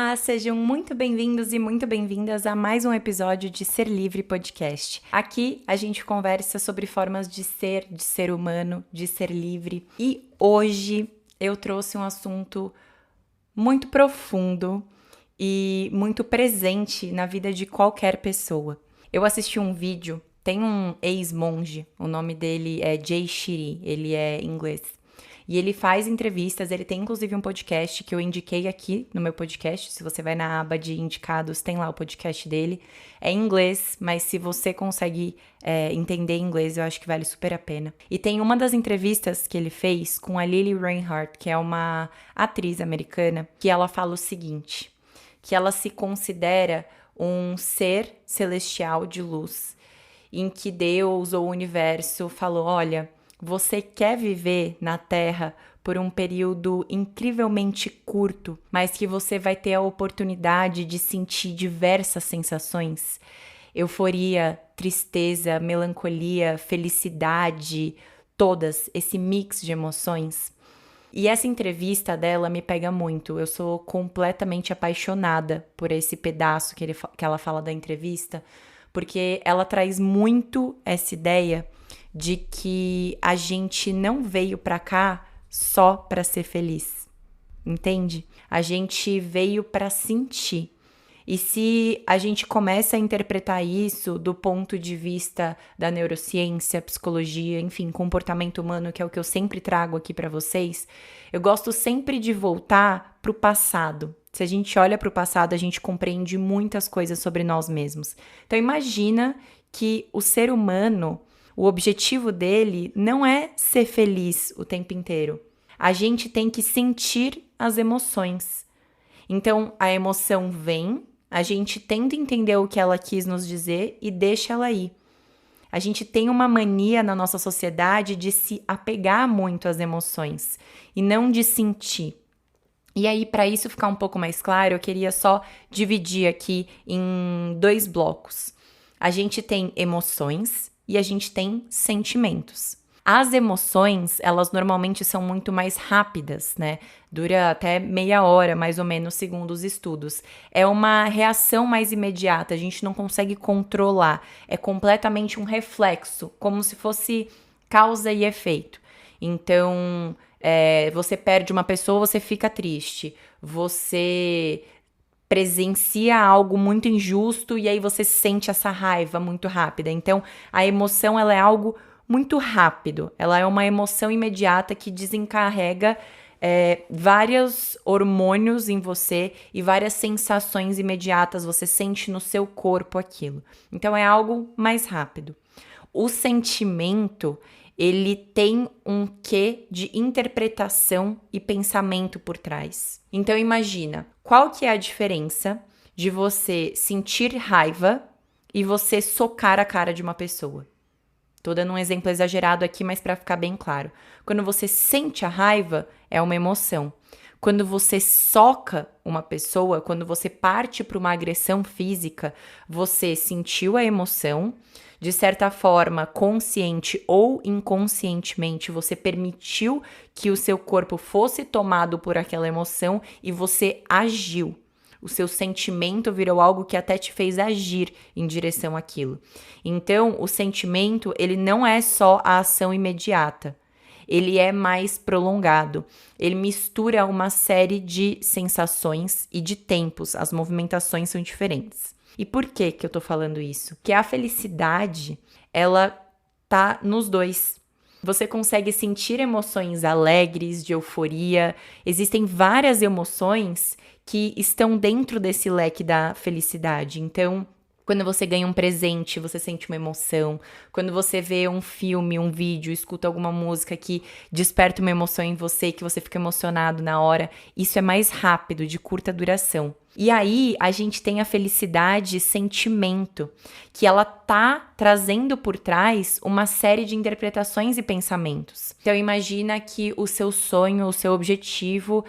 Olá, sejam muito bem-vindos e muito bem-vindas a mais um episódio de Ser Livre Podcast. Aqui a gente conversa sobre formas de ser humano, de ser livre. E hoje eu trouxe um assunto muito profundo e muito presente na vida de qualquer pessoa. Eu assisti um vídeo, tem um ex-monge, o nome dele é Jay Shetty, ele é inglês. E ele faz entrevistas, ele tem inclusive um podcast que eu indiquei aqui no meu podcast. Se você vai na aba de indicados, tem lá o podcast dele. É em inglês, mas se você consegue entender inglês, eu acho que vale super a pena. E tem uma das entrevistas que ele fez com a Lily Reinhart, que é uma atriz americana, que ela fala o seguinte, que ela se considera um ser celestial de luz, em que Deus ou o universo falou, olha, você quer viver na Terra por um período incrivelmente curto, mas que você vai ter a oportunidade de sentir diversas sensações? Euforia, tristeza, melancolia, felicidade, todas, esse mix de emoções. E essa entrevista dela me pega muito. Eu sou completamente apaixonada por esse pedaço que ela fala da entrevista, porque ela traz muito essa ideia de que a gente não veio pra cá só pra ser feliz, entende? A gente veio pra sentir. E se a gente começa a interpretar isso do ponto de vista da neurociência, psicologia, enfim, comportamento humano, que é o que eu sempre trago aqui pra vocês, eu gosto sempre de voltar pro passado. Se a gente olha pro passado, a gente compreende muitas coisas sobre nós mesmos. Então imagina que o ser humano, o objetivo dele não é ser feliz o tempo inteiro. A gente tem que sentir as emoções. Então, a emoção vem, a gente tenta entender o que ela quis nos dizer e deixa ela ir. A gente tem uma mania na nossa sociedade de se apegar muito às emoções e não de sentir. E aí, para isso ficar um pouco mais claro, eu queria só dividir aqui em 2 blocos. A gente tem emoções e a gente tem sentimentos. As emoções, elas normalmente são muito mais rápidas, né? Dura até meia hora, mais ou menos, segundo os estudos. É uma reação mais imediata, a gente não consegue controlar. É completamente um reflexo, como se fosse causa e efeito. Então, você perde uma pessoa, você fica triste. Você presencia algo muito injusto e aí você sente essa raiva muito rápida. Então, a emoção, ela é algo muito rápido. Ela é uma emoção imediata que desencarrega vários hormônios em você e várias sensações imediatas. Você sente no seu corpo aquilo. Então, é algo mais rápido. O sentimento, ele tem um quê de interpretação e pensamento por trás. Então imagina, qual que é a diferença de você sentir raiva e você socar a cara de uma pessoa? Tô dando um exemplo exagerado aqui, mas para ficar bem claro. Quando você sente a raiva, é uma emoção. Quando você soca uma pessoa, quando você parte para uma agressão física, você sentiu a emoção, de certa forma, consciente ou inconscientemente, você permitiu que o seu corpo fosse tomado por aquela emoção e você agiu. O seu sentimento virou algo que até te fez agir em direção àquilo. Então, o sentimento, ele não é só a ação imediata. Ele é mais prolongado. Ele mistura uma série de sensações e de tempos. As movimentações são diferentes. E por que eu tô falando isso? Que a felicidade, ela tá nos dois. Você consegue sentir emoções alegres, de euforia. Existem várias emoções que estão dentro desse leque da felicidade. Então, quando você ganha um presente, você sente uma emoção. Quando você vê um filme, um vídeo, escuta alguma música que desperta uma emoção em você, que você fica emocionado na hora, isso é mais rápido, de curta duração. E aí, a gente tem a felicidade sentimento, que ela tá trazendo por trás uma série de interpretações e pensamentos. Então, imagina que o seu sonho, o seu objetivo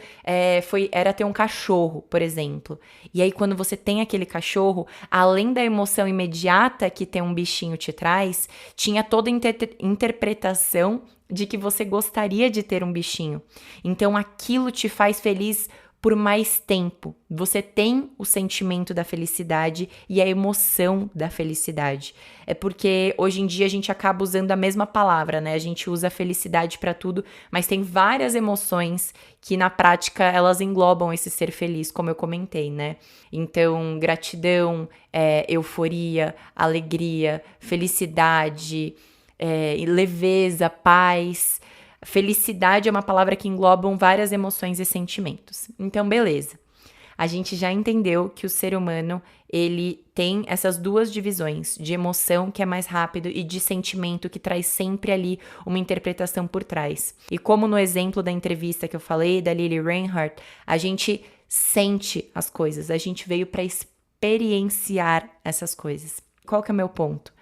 era ter um cachorro, por exemplo. E aí, quando você tem aquele cachorro, além da emoção imediata que ter um bichinho te traz, tinha toda a interpretação de que você gostaria de ter um bichinho. Então, aquilo te faz feliz por mais tempo. Você tem o sentimento da felicidade e a emoção da felicidade. É porque hoje em dia a gente acaba usando a mesma palavra, né? A gente usa felicidade para tudo, mas tem várias emoções que na prática elas englobam esse ser feliz, como eu comentei, né? Então, gratidão, euforia, alegria, felicidade, leveza, paz. Felicidade é uma palavra que englobam várias emoções e sentimentos. Então, beleza. A gente já entendeu que o ser humano, ele tem essas duas divisões, de emoção, que é mais rápido, e de sentimento, que traz sempre ali uma interpretação por trás. E como no exemplo da entrevista que eu falei, da Lily Reinhart, a gente sente as coisas, a gente veio para experienciar essas coisas. Qual que é o meu ponto?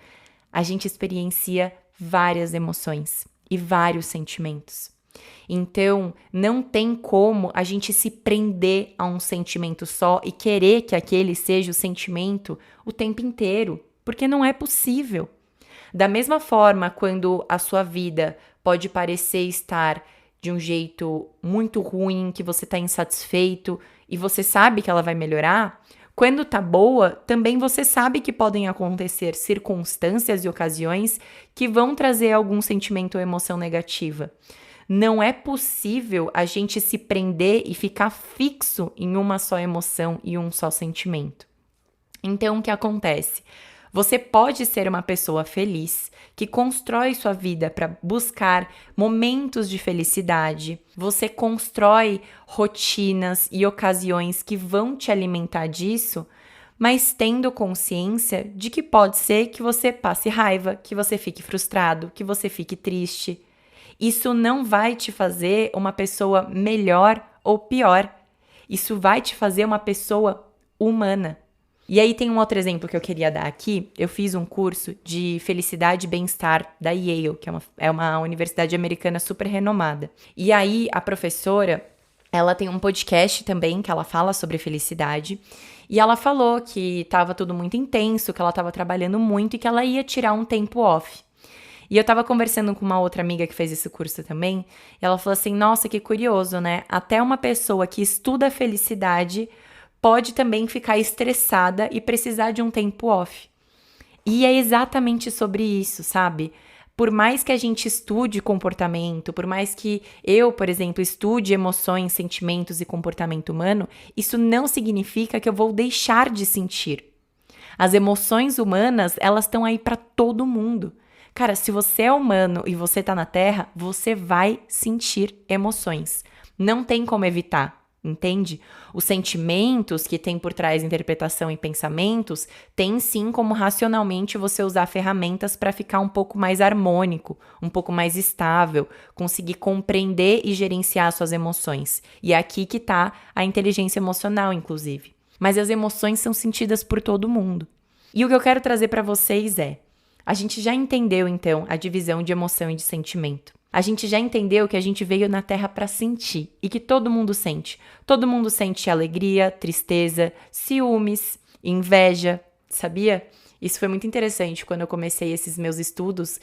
A gente experiencia várias emoções e vários sentimentos. Então, não tem como a gente se prender a um sentimento só e querer que aquele seja o sentimento o tempo inteiro, porque não é possível. Da mesma forma, quando a sua vida pode parecer estar de um jeito muito ruim, que você está insatisfeito e você sabe que ela vai melhorar, quando tá boa, também você sabe que podem acontecer circunstâncias e ocasiões que vão trazer algum sentimento ou emoção negativa. Não é possível a gente se prender e ficar fixo em uma só emoção e um só sentimento. Então, o que acontece? Você pode ser uma pessoa feliz, que constrói sua vida para buscar momentos de felicidade. Você constrói rotinas e ocasiões que vão te alimentar disso, mas tendo consciência de que pode ser que você passe raiva, que você fique frustrado, que você fique triste. Isso não vai te fazer uma pessoa melhor ou pior. Isso vai te fazer uma pessoa humana. E aí tem um outro exemplo que eu queria dar aqui. Eu fiz um curso de felicidade e bem-estar da Yale, que é uma universidade americana super renomada. E aí a professora, ela tem um podcast também que ela fala sobre felicidade. E ela falou que estava tudo muito intenso, que ela estava trabalhando muito e que ela ia tirar um tempo off. E eu tava conversando com uma outra amiga que fez esse curso também, e ela falou assim, nossa, que curioso, né? Até uma pessoa que estuda felicidade pode também ficar estressada e precisar de um tempo off. E é exatamente sobre isso, sabe? Por mais que a gente estude comportamento, por mais que eu, por exemplo, estude emoções, sentimentos e comportamento humano, isso não significa que eu vou deixar de sentir. As emoções humanas, elas estão aí para todo mundo. Cara, se você é humano e você tá na Terra, você vai sentir emoções. Não tem como evitar, entende? Os sentimentos que tem por trás interpretação e pensamentos, tem sim como racionalmente você usar ferramentas para ficar um pouco mais harmônico, um pouco mais estável, conseguir compreender e gerenciar suas emoções. E é aqui que tá a inteligência emocional, inclusive. Mas as emoções são sentidas por todo mundo. E o que eu quero trazer para vocês é: a gente já entendeu, então, a divisão de emoção e de sentimento. A gente já entendeu que a gente veio na Terra para sentir e que todo mundo sente. Todo mundo sente alegria, tristeza, ciúmes, inveja, sabia? Isso foi muito interessante quando eu comecei esses meus estudos,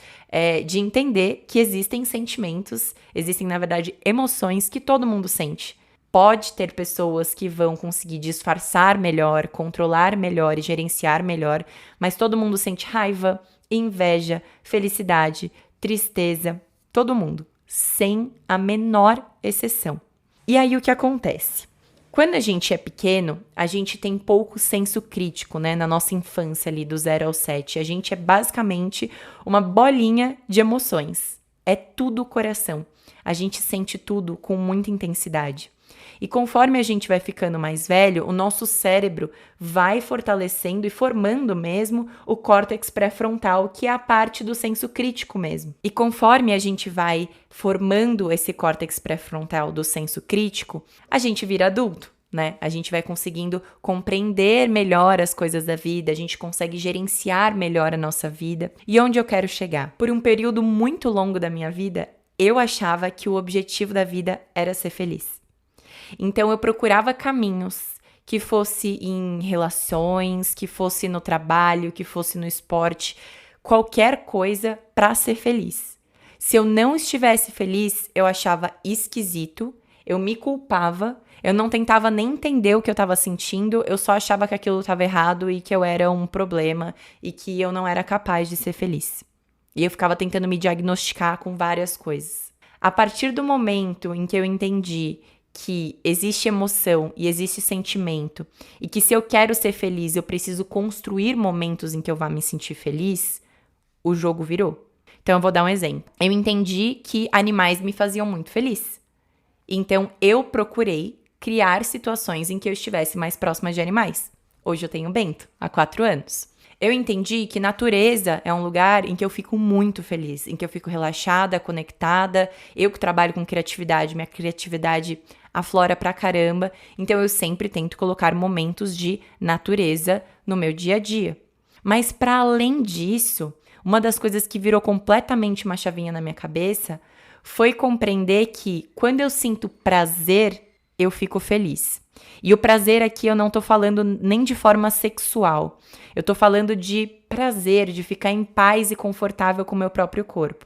de entender que existem sentimentos, existem, na verdade, emoções que todo mundo sente. Pode ter pessoas que vão conseguir disfarçar melhor, controlar melhor e gerenciar melhor, mas todo mundo sente raiva, inveja, felicidade, tristeza, todo mundo, sem a menor exceção. E aí o que acontece? Quando a gente é pequeno, a gente tem pouco senso crítico, né? Na nossa infância ali, do 0 ao 7. A gente é basicamente uma bolinha de emoções. É tudo coração. A gente sente tudo com muita intensidade. E conforme a gente vai ficando mais velho, o nosso cérebro vai fortalecendo e formando mesmo o córtex pré-frontal, que é a parte do senso crítico mesmo. E conforme a gente vai formando esse córtex pré-frontal do senso crítico, a gente vira adulto, né? A gente vai conseguindo compreender melhor as coisas da vida, a gente consegue gerenciar melhor a nossa vida. E onde eu quero chegar? Por um período muito longo da minha vida, eu achava que o objetivo da vida era ser feliz. Então, eu procurava caminhos que fosse em relações, que fosse no trabalho, que fosse no esporte, qualquer coisa para ser feliz. Se eu não estivesse feliz, eu achava esquisito, eu me culpava, Eu não tentava nem entender o que eu estava sentindo, eu só achava que aquilo estava errado e que eu era um problema e que eu não era capaz de ser feliz. E eu ficava tentando me diagnosticar com várias coisas. A partir do momento em que eu entendi que existe emoção e existe sentimento e que se eu quero ser feliz, eu preciso construir momentos em que eu vá me sentir feliz, o jogo virou. Então eu vou dar um exemplo. Eu entendi que animais me faziam muito feliz. Então eu procurei criar situações em que eu estivesse mais próxima de animais. Hoje eu tenho Bento, há 4 anos. Eu entendi que natureza é um lugar em que eu fico muito feliz, em que eu fico relaxada, conectada. Eu que trabalho com criatividade, minha criatividade aflora pra caramba. Então eu sempre tento colocar momentos de natureza no meu dia a dia. Mas para além disso, uma das coisas que virou completamente uma chavinha na minha cabeça foi compreender que quando eu sinto prazer, eu fico feliz. E o prazer aqui eu não tô falando nem de forma sexual. Eu tô falando de prazer, de ficar em paz e confortável com o meu próprio corpo.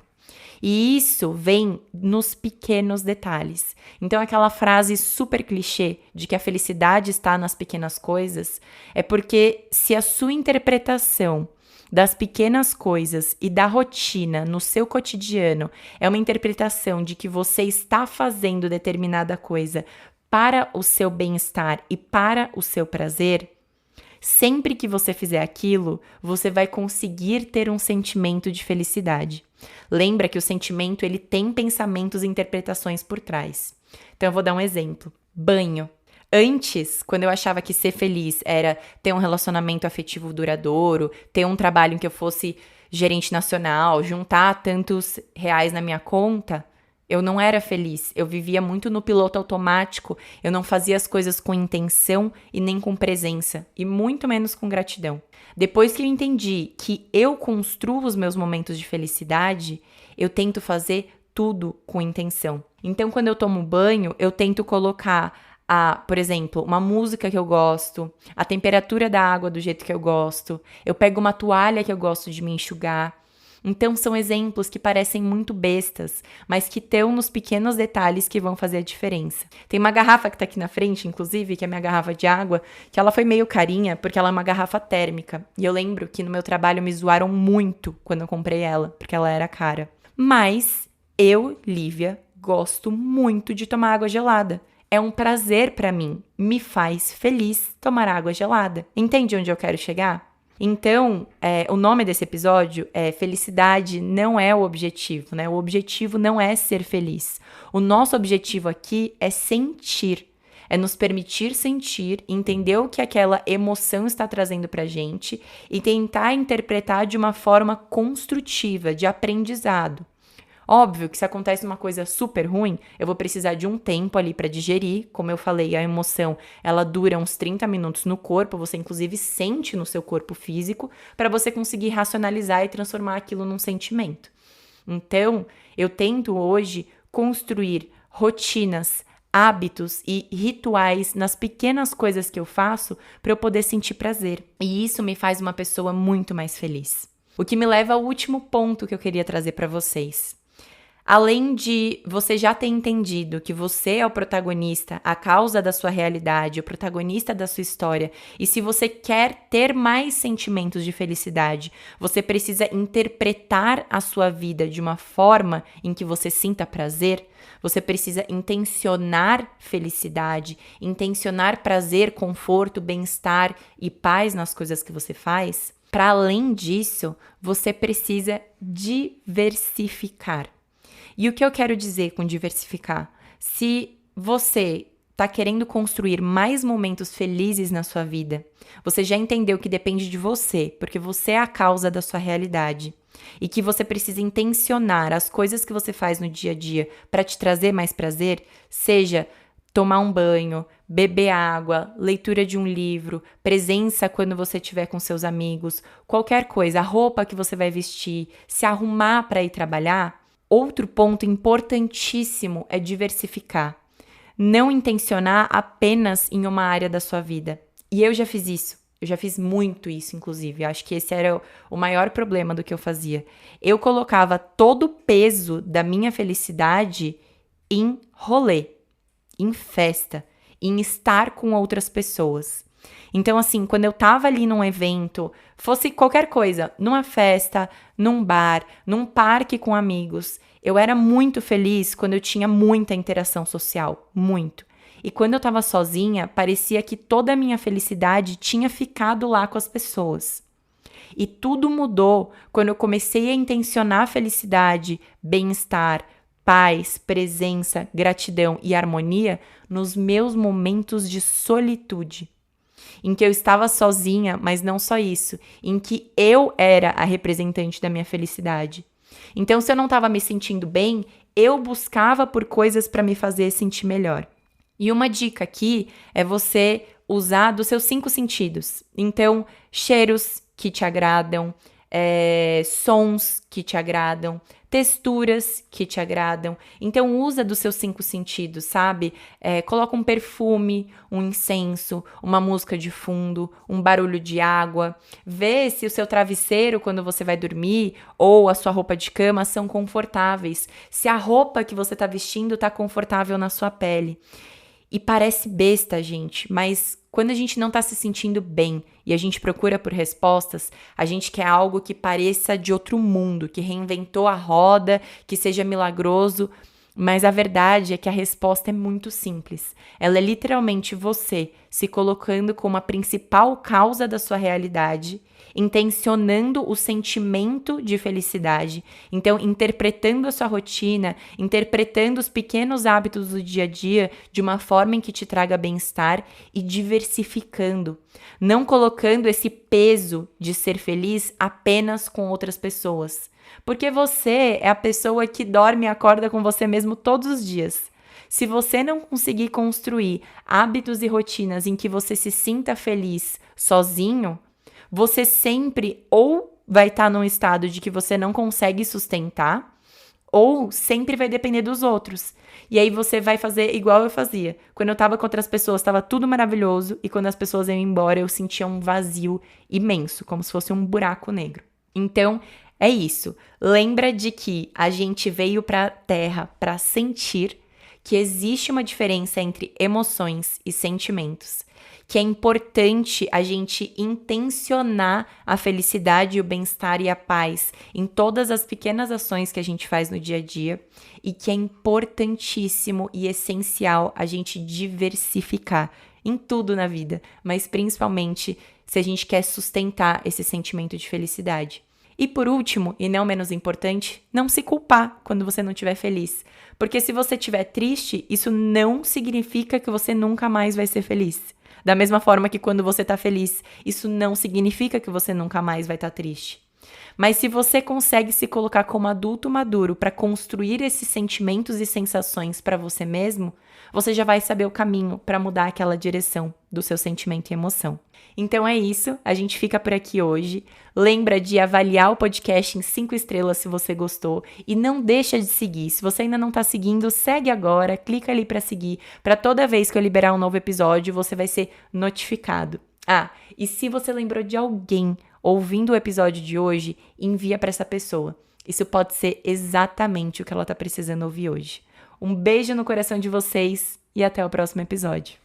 E isso vem nos pequenos detalhes. Então aquela frase super clichê de que a felicidade está nas pequenas coisas é porque se a sua interpretação das pequenas coisas e da rotina no seu cotidiano é uma interpretação de que você está fazendo determinada coisa para o seu bem-estar e para o seu prazer, sempre que você fizer aquilo, você vai conseguir ter um sentimento de felicidade. Lembra que o sentimento ele tem pensamentos e interpretações por trás. Então eu vou dar um exemplo. Banho. Antes, quando eu achava que ser feliz era ter um relacionamento afetivo duradouro, ter um trabalho em que eu fosse gerente nacional, juntar tantos reais na minha conta, eu não era feliz. Eu vivia muito no piloto automático, eu não fazia as coisas com intenção e nem com presença, e muito menos com gratidão. Depois que eu entendi que eu construo os meus momentos de felicidade, eu tento fazer tudo com intenção. Então, quando eu tomo banho, eu tento colocar por exemplo, uma música que eu gosto, a temperatura da água do jeito que eu gosto, eu pego uma toalha que eu gosto de me enxugar. Então, são exemplos que parecem muito bestas, mas que estão nos pequenos detalhes que vão fazer a diferença. Tem uma garrafa que tá aqui na frente, inclusive, que é a minha garrafa de água, que ela foi meio carinha, porque ela é uma garrafa térmica. E eu lembro que no meu trabalho me zoaram muito quando eu comprei ela, porque ela era cara. Mas eu, Lívia, gosto muito de tomar água gelada. É um prazer pra mim, me faz feliz tomar água gelada. Entende onde eu quero chegar? Então, o nome desse episódio é Felicidade não é o objetivo, né? O objetivo não é ser feliz. O nosso objetivo aqui é sentir, é nos permitir sentir, entender o que aquela emoção está trazendo pra gente e tentar interpretar de uma forma construtiva, de aprendizado. Óbvio que se acontece uma coisa super ruim, eu vou precisar de um tempo ali para digerir. Como eu falei, a emoção, ela dura uns 30 minutos no corpo, você inclusive sente no seu corpo físico, para você conseguir racionalizar e transformar aquilo num sentimento. Então, eu tento hoje construir rotinas, hábitos e rituais nas pequenas coisas que eu faço para eu poder sentir prazer. E isso me faz uma pessoa muito mais feliz. O que me leva ao último ponto que eu queria trazer para vocês. Além de você já ter entendido que você é o protagonista, a causa da sua realidade, o protagonista da sua história, e se você quer ter mais sentimentos de felicidade, você precisa interpretar a sua vida de uma forma em que você sinta prazer, você precisa intencionar felicidade, intencionar prazer, conforto, bem-estar e paz nas coisas que você faz. Para além disso, você precisa diversificar. E o que eu quero dizer com diversificar? Se você está querendo construir mais momentos felizes na sua vida, você já entendeu que depende de você, porque você é a causa da sua realidade. E que você precisa intencionar as coisas que você faz no dia a dia para te trazer mais prazer, seja tomar um banho, beber água, leitura de um livro, presença quando você estiver com seus amigos, qualquer coisa, a roupa que você vai vestir, se arrumar para ir trabalhar. Outro ponto importantíssimo é diversificar. Não intencionar apenas em uma área da sua vida. E eu já fiz isso. Eu já fiz muito isso, inclusive. Eu acho que esse era o maior problema do que eu fazia. Eu colocava todo o peso da minha felicidade em rolê, em festa, em estar com outras pessoas. Então, assim, quando eu tava ali num evento, fosse qualquer coisa, numa festa, num bar, num parque com amigos, eu era muito feliz quando eu tinha muita interação social, muito. E quando eu tava sozinha, parecia que toda a minha felicidade tinha ficado lá com as pessoas. E tudo mudou quando eu comecei a intencionar felicidade, bem-estar, paz, presença, gratidão e harmonia nos meus momentos de solitude, em que eu estava sozinha, mas não só isso, em que eu era a representante da minha felicidade. Então, se eu não estava me sentindo bem, eu buscava por coisas para me fazer sentir melhor. E uma dica aqui é você usar dos seus 5 sentidos. Então, cheiros que te agradam, sons que te agradam, texturas que te agradam. Então, usa dos seus 5 sentidos, sabe? Coloca um perfume, um incenso, uma música de fundo, um barulho de água. Vê se o seu travesseiro, quando você vai dormir, ou a sua roupa de cama são confortáveis. Se a roupa que você está vestindo está confortável na sua pele. E parece besta, gente, mas quando a gente não tá se sentindo bem e a gente procura por respostas, a gente quer algo que pareça de outro mundo, que reinventou a roda, que seja milagroso, mas a verdade é que a resposta é muito simples. Ela é literalmente você se colocando como a principal causa da sua realidade, intencionando o sentimento de felicidade, então interpretando a sua rotina, interpretando os pequenos hábitos do dia a dia de uma forma em que te traga bem-estar e diversificando, não colocando esse peso de ser feliz apenas com outras pessoas, porque você é a pessoa que dorme e acorda com você mesmo todos os dias. Se você não conseguir construir hábitos e rotinas em que você se sinta feliz sozinho, você sempre ou vai estar num estado de que você não consegue sustentar, ou sempre vai depender dos outros. E aí você vai fazer igual eu fazia. Quando eu tava com outras pessoas, tava tudo maravilhoso, e quando as pessoas iam embora, eu sentia um vazio imenso, como se fosse um buraco negro. Então, é isso. Lembra de que a gente veio pra Terra pra sentir, que existe uma diferença entre emoções e sentimentos, que é importante a gente intencionar a felicidade, o bem-estar e a paz em todas as pequenas ações que a gente faz no dia a dia, e que é importantíssimo e essencial a gente diversificar em tudo na vida, mas principalmente se a gente quer sustentar esse sentimento de felicidade. E por último, e não menos importante, não se culpar quando você não estiver feliz. Porque se você estiver triste, isso não significa que você nunca mais vai ser feliz. Da mesma forma que quando você tá feliz, isso não significa que você nunca mais vai estar triste. Mas se você consegue se colocar como adulto maduro para construir esses sentimentos e sensações para você mesmo, você já vai saber o caminho para mudar aquela direção do seu sentimento e emoção. Então é isso, a gente fica por aqui hoje. Lembra de avaliar o podcast em 5 estrelas se você gostou e não deixa de seguir. Se você ainda não tá seguindo, segue agora, clica ali para seguir, para toda vez que eu liberar um novo episódio, você vai ser notificado. Ah, e se você lembrou de alguém ouvindo o episódio de hoje, envia para essa pessoa. Isso pode ser exatamente o que ela tá precisando ouvir hoje. Um beijo no coração de vocês e até o próximo episódio.